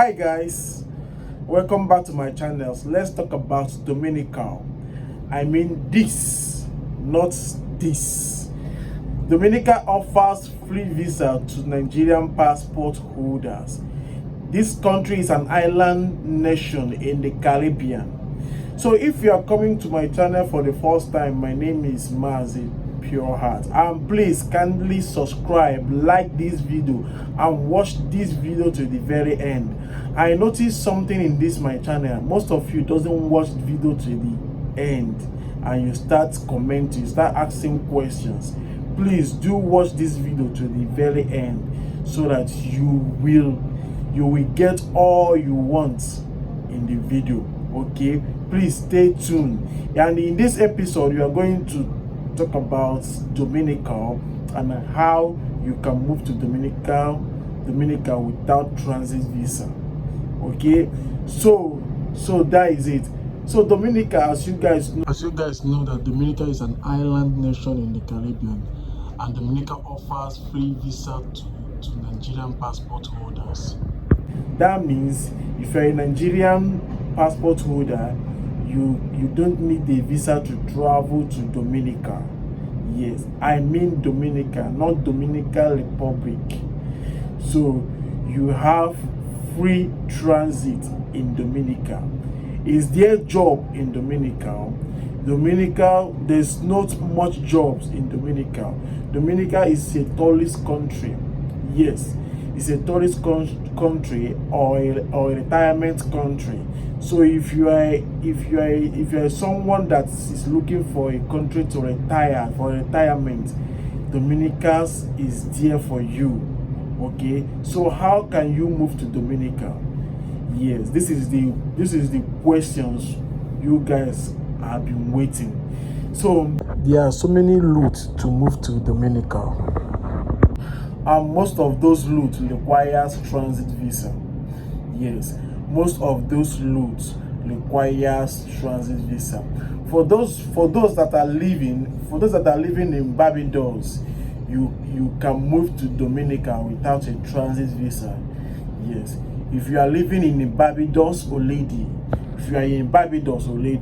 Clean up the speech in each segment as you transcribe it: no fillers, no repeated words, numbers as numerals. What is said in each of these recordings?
Hi guys, welcome back to my channels. Let's talk about Dominica. I mean this, not this. Dominica offers free visa to Nigerian passport holders. This country is an island nation in the Caribbean. So if you are coming to my channel for the first time, my name is Mazi Pure Heart, and please kindly subscribe, like this video and watch this video to the very end. I noticed something in this my channel. Most of you doesn't watch the video to the end and you start commenting, start asking questions. Please do watch this video to the very end so that you will get all you want in the video. Okay, please stay tuned. And in this episode we are going to talk about Dominica and how you can move to Dominica without transit visa. Okay, so that is it. So Dominica, as you guys know that Dominica is an island nation in the Caribbean, and Dominica offers free visa to Nigerian passport holders. That means if you're a Nigerian passport holder, you don't need a visa to travel to Dominica. Yes, I mean Dominica, not Dominican Republic. So you have free transit in Dominica. Is there job in Dominica? There's not much jobs in Dominica. Dominica is a tourist country. Yes, it's a tourist country or a retirement country. So if you are someone that is looking for a country to retire, for retirement, Dominica is there for you. Okay, so how can you move to Dominica? Yes, this is the questions you guys have been waiting. So there are so many routes to move to Dominica, and most of those routes requires transit visa. Yes, most of those routes requires transit visa. For those that are living in Barbados, you can move to Dominica without a transit visa. Yes, if you are living in Barbados already,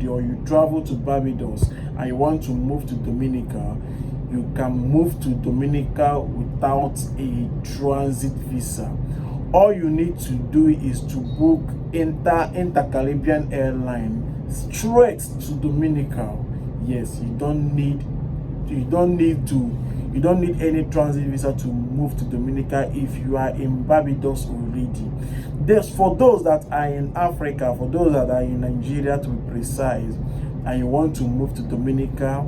or you travel to Barbados and you want to move to Dominica, you can move to Dominica without a transit visa. All you need to do is to book inter-Caribbean airline straight to Dominica. Yes, you don't need any transit visa to move to Dominica if you are in Barbados already. There's for those that are in Africa, for those that are in Nigeria to be precise, and you want to move to Dominica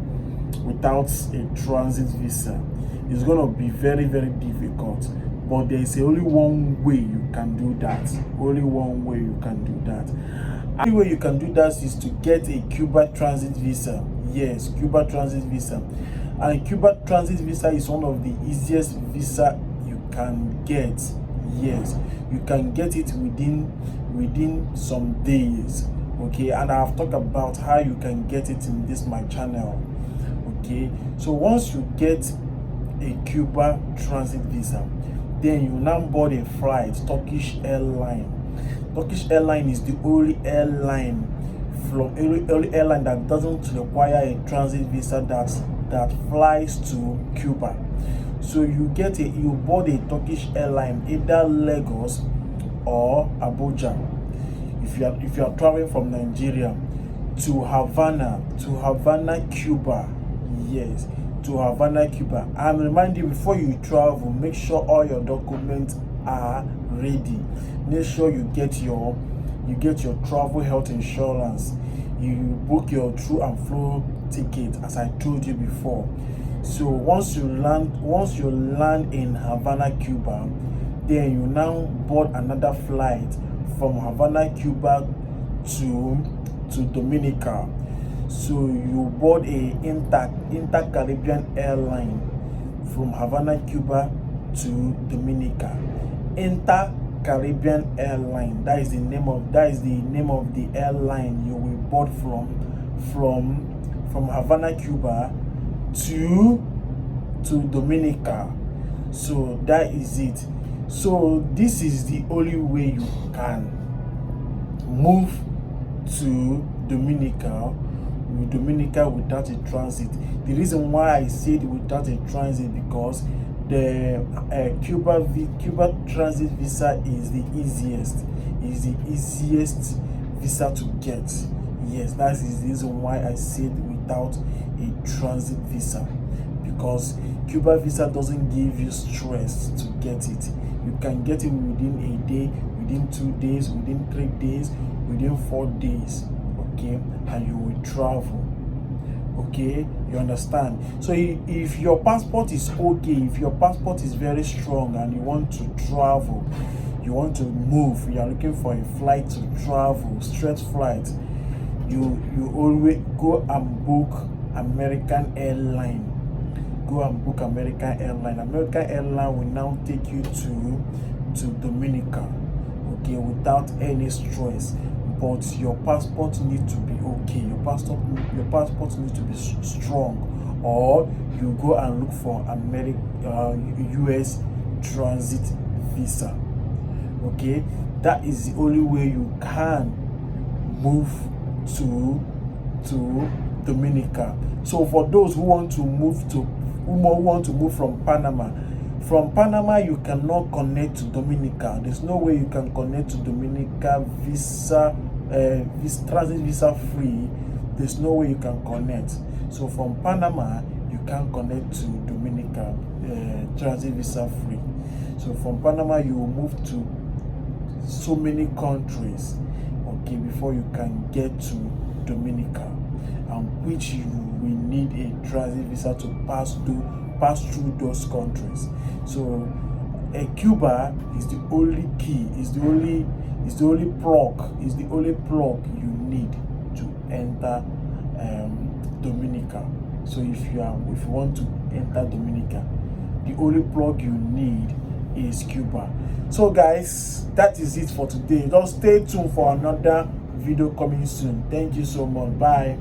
without a transit visa, it's going to be very, very difficult. But there is only one way you can do that. Only one way you can do that. The only way you can do that is to get a Cuba transit visa. Yes, Cuba transit visa. And Cuba transit visa is one of the easiest visa you can get. Yes, you can get it within some days. Okay, and I've talked about how you can get it in this my channel. Okay, so once you get a Cuba transit visa, then you now board a flight, Turkish airline. Turkish airline is the only airline that doesn't require a transit visa that flies to Cuba. So you board a Turkish airline, either Lagos or Abuja. If you are traveling from Nigeria to Havana, Cuba. Yes, to Havana, Cuba. And remind you, before you travel, make sure all your documents are ready. Make sure you get your travel health insurance. You book your through and flow ticket, as I told you before. So once you land in Havana, Cuba, then you now board another flight from Havana, Cuba to Dominica. So you board a inter-Caribbean airline from Havana, Cuba to Dominica. Inter-Caribbean airline, that is the name of the airline you will board from Havana, Cuba to Dominica. So that is it. So this is the only way you can move to Dominica without a transit. The reason why I said without a transit, because the Cuba transit visa is the easiest visa to get. Yes, that is the reason why I said without a transit visa, because Cuba visa doesn't give you stress to get it. You can get it within a day, within 2 days, within 3 days, within 4 days, okay, and you will travel. Okay, you understand? So if your passport is okay, if your passport is very strong and you want to travel, you want to move, you are looking for a flight to travel, straight flight, you always go and book American airline. Go and book American airline. American airline will now take you to Dominica, okay, without any stress. But your passport needs to be okay. Your passport needs to be strong, or you go and look for US transit visa. Okay, that is the only way you can move to Dominica. So for those who want to move from Panama, you cannot connect to Dominica. There's no way you can connect to Dominica transit visa free. There's no way you can connect. So from Panama, you can connect to Dominica transit visa free. So from Panama, you will move to so many countries, okay, before you can get to Dominica, and which you will need a transit visa to pass through those countries. So Cuba is the only key, is the only plug you need to enter Dominica. So if you want to enter Dominica, the only plug you need is Cuba. So guys, that is it for today. Just stay tuned for another video coming soon. Thank you so much. Bye.